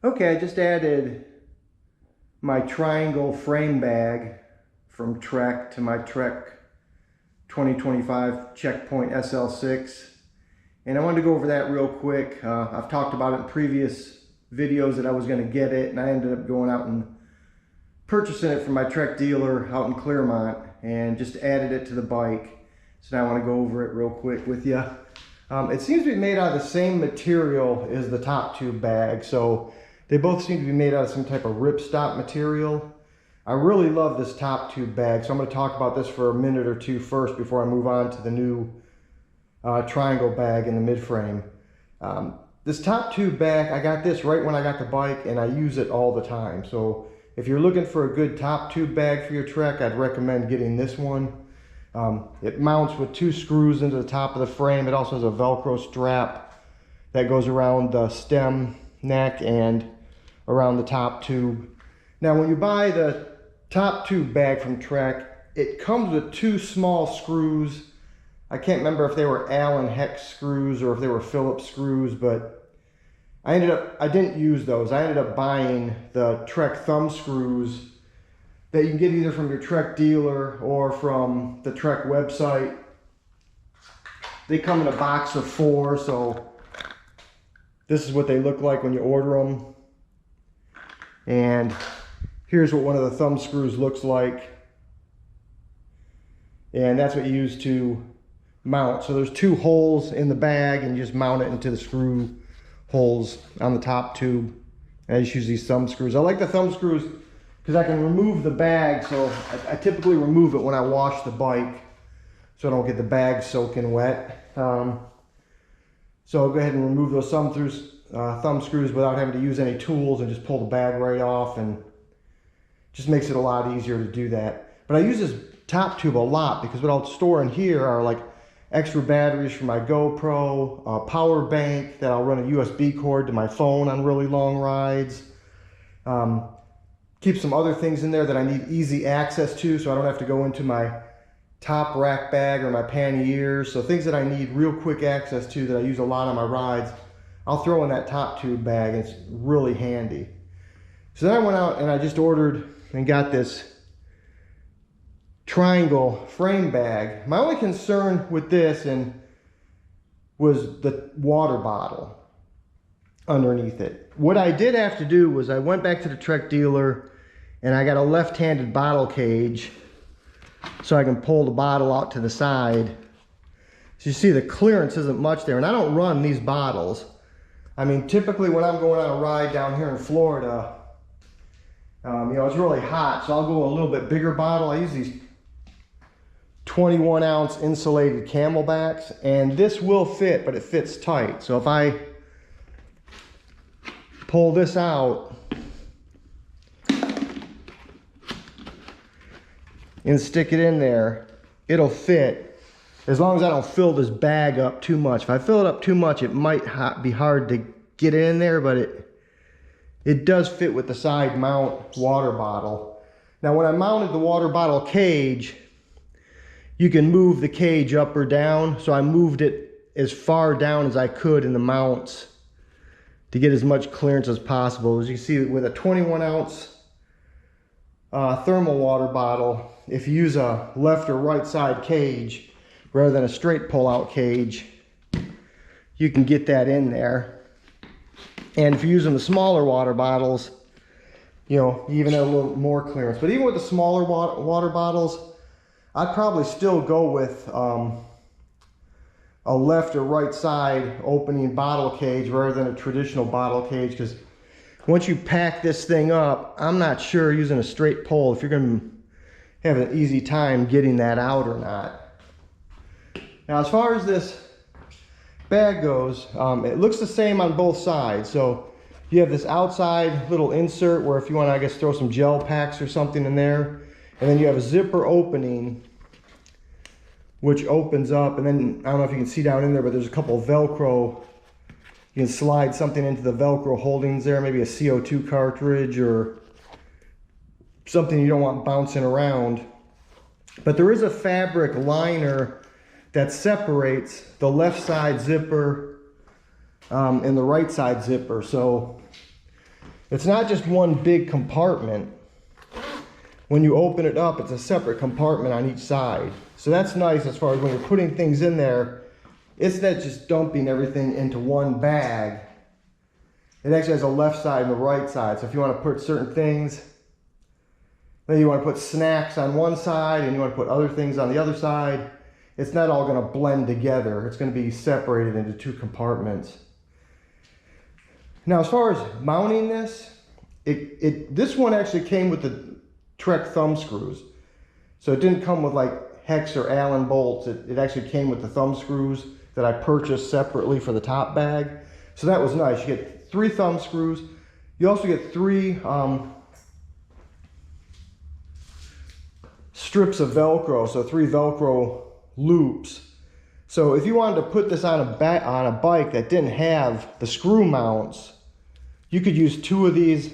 Okay, I just added my triangle frame bag from Trek to my Trek 2025 Checkpoint SL6. And I wanted to go over that real quick. I've talked about it in previous videos that I was going to get it, and I ended up going out and purchasing it from my Trek dealer out in Claremont and just added it to the bike. So now I want to go over it real quick with you. It seems to be made out of the same material as the top tube bag, so they both seem to be made out of some type of ripstop material. I really love this top tube bag, so I'm going to talk about this for a minute or two first before I move on to the new triangle bag in the mid frame. This top tube bag, I got this right when I got the bike, and I use it all the time. So if you're looking for a good top tube bag for your Trek, I'd recommend getting this one. It mounts with 2 screws into the top of the frame. It also has a Velcro strap that goes around the stem, neck, and around the top tube. Now when you buy the top tube bag from Trek, it comes with 2 small screws. I can't remember if they were Allen hex screws or if they were Phillips screws, but I didn't use those. I ended up buying the Trek thumb screws that you can get either from your Trek dealer or from the Trek website. They come in a box of 4, so this is what they look like when you order them. And here's what one of the thumb screws looks like. And that's what you use to mount. So there's 2 holes in the bag, and you just mount it into the screw holes on the top tube. And I just use these thumb screws. I like the thumb screws because I can remove the bag. So I typically remove it when I wash the bike so I don't get the bag soaking wet. So I'll go ahead and remove those thumb screws without having to use any tools, and just pull the bag right off, and just makes it a lot easier to do that. But I use this top tube a lot because what I'll store in here are like extra batteries for my GoPro, a power bank that I'll run a USB cord to my phone on really long rides. Keep some other things in there that I need easy access to, so I don't have to go into my top rack bag or my panniers. So things that I need real quick access to that I use a lot on my rides, I'll throw in that top tube bag. It's really handy. So then I went out and I just ordered and got this triangle frame bag. My only concern with this was the water bottle underneath it. What I did have to do was I went back to the Trek dealer and I got a left-handed bottle cage so I can pull the bottle out to the side. So you see the clearance isn't much there, and I don't run these bottles. I mean, typically when I'm going on a ride down here in Florida, you know, it's really hot, so I'll go a little bit bigger bottle. I use these 21-ounce insulated Camelbacks, and this will fit, but it fits tight. So if I pull this out and stick it in there, it'll fit as long as I don't fill this bag up too much. If I fill it up too much, it might be hard to get it in there, but it does fit with the side mount water bottle. Now when I mounted the water bottle cage, you can move the cage up or down. So I moved it as far down as I could in the mounts to get as much clearance as possible. As you see, with a 21-ounce thermal water bottle, if you use a left or right side cage rather than a straight pull-out cage, you can get that in there. And if you're using the smaller water bottles, you know, you even have a little more clearance. But even with the smaller water bottles, I'd probably still go with a left or right side opening bottle cage rather than a traditional bottle cage, because once you pack this thing up, I'm not sure using a straight pull if you're going to have an easy time getting that out or not. Now as far as this bag goes, it looks the same on both sides. So you have this outside little insert where if you want to, I guess, throw some gel packs or something in there, and then you have a zipper opening which opens up, and then I don't know if you can see down in there, but there's a couple of Velcro. You can slide something into the Velcro holdings there, maybe a CO2 cartridge or something you don't want bouncing around. But there is a fabric liner that separates the left side zipper and the right side zipper. So It's not just one big compartment. When you open it up, it's a separate compartment on each side. So that's nice as far as when you're putting things in there, it's not just dumping everything into one bag. It actually has a left side and a right side. So if you want to put certain things, then you want to put snacks on one side and you want to put other things on the other side, it's not all going to blend together. It's going to be separated into two compartments. Now, as far as mounting this, this one actually came with the Trek thumb screws. So it didn't come with like hex or Allen bolts. It actually came with the thumb screws that I purchased separately for the top bag. So that was nice. You get 3 thumb screws. You also get 3 strips of Velcro, so 3 Velcro loops. So if you wanted to put this on a bike that didn't have the screw mounts, you could use 2 of these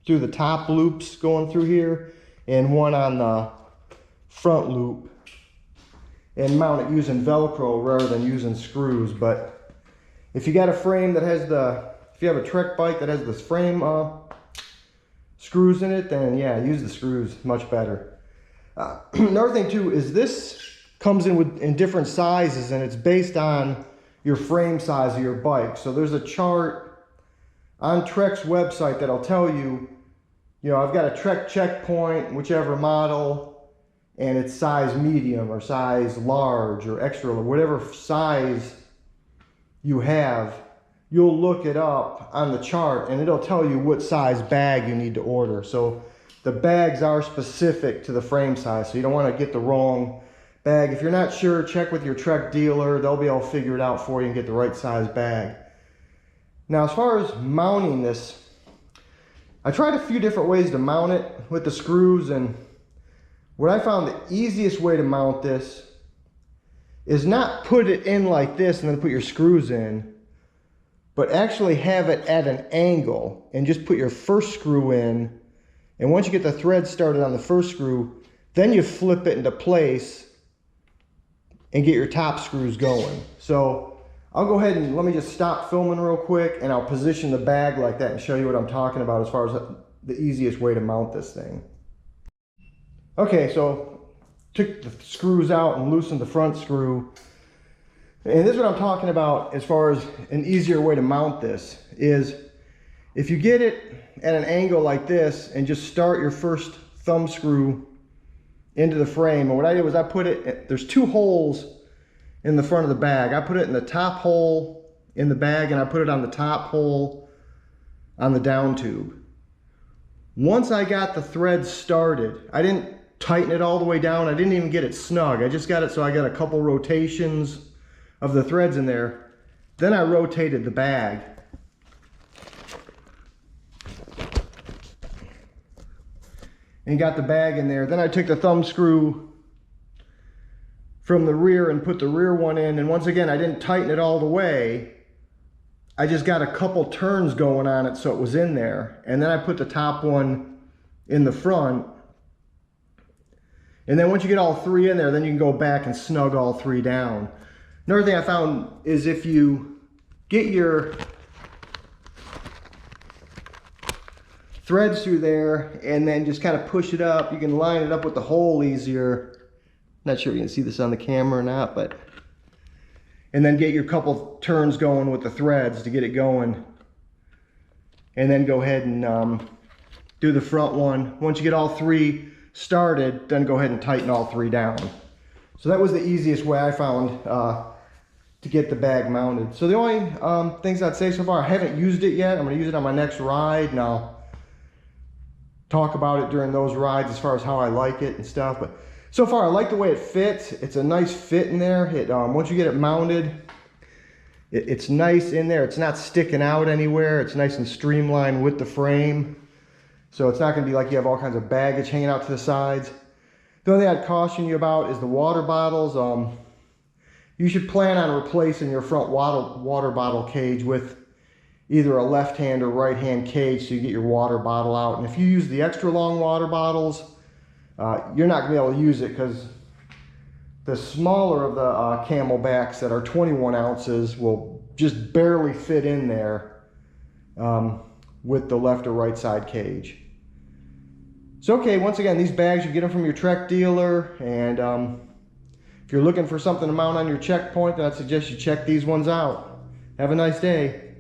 through the top loops going through here and 1 on the front loop and mount it using Velcro rather than using screws. But if you got a frame that has if you have a Trek bike that has this frame screws in it, then yeah, use the screws, much better. Another thing too is this comes in different sizes, and it's based on your frame size of your bike. So there's a chart on Trek's website that'll tell you, I've got a Trek Checkpoint, whichever model, and it's size medium or size large or extra, or whatever size you have. You'll look it up on the chart and it'll tell you what size bag you need to order. So the bags are specific to the frame size, so you don't want to get the wrong bag. If you're not sure, check with your Trek dealer. They'll be able to figure it out for you and get the right size bag. Now, as far as mounting this, I tried a few different ways to mount it with the screws, and what I found the easiest way to mount this is not put it in like this and then put your screws in, but actually have it at an angle and just put your first screw in. And once you get the thread started on the first screw, then you flip it into place and get your top screws going. So I'll go ahead and let me just stop filming real quick, and I'll position the bag like that and show you what I'm talking about as far as the easiest way to mount this thing. Okay, so took the screws out and loosened the front screw. And this is what I'm talking about as far as an easier way to mount this is if you get it at an angle like this and just start your first thumb screw into the frame. And what I did was I put it, there's 2 holes in the front of the bag. I put it in the top hole in the bag, and I put it on the top hole on the down tube. Once I got the thread started, I didn't tighten it all the way down. I didn't even get it snug. I just got it so I got a couple rotations of the threads in there. Then I rotated the bag. And got the bag in there. Then I took the thumb screw from the rear and put the rear one in. And once again, I didn't tighten it all the way. I just got a couple turns going on it so it was in there. And then I put the top one in the front. And then once you get all 3 in there, then you can go back and snug all 3 down. Another thing I found is if you get your threads through there and then just kind of push it up, you can line it up with the hole easier. Not sure if you can see this on the camera or not, but and then get your couple turns going with the threads to get it going, and then go ahead and do the front one. Once you get all 3 started, then go ahead and tighten all 3 down. So that was the easiest way I found to get the bag mounted. So the only things I'd say so far, I haven't used it yet. I'm going to use it on my next ride, and I'll talk about it during those rides as far as how I like it and stuff. But so far I like the way it fits. It's a nice fit in there. Once you get it mounted, it's nice in there. It's not sticking out anywhere. It's nice and streamlined with the frame. So it's not going to be like you have all kinds of baggage hanging out to the sides. The only thing I'd caution you about is the water bottles. You should plan on replacing your front water bottle cage with either a left hand or right hand cage so you get your water bottle out. And if you use the extra long water bottles, you're not going to be able to use it because the smaller of the Camelbacks that are 21 ounces will just barely fit in there. with the left or right side cage. So okay, once again, these bags, you get them from your Trek dealer, and if you're looking for something to mount on your checkpoint, then I'd suggest you check these ones out. Have a nice day.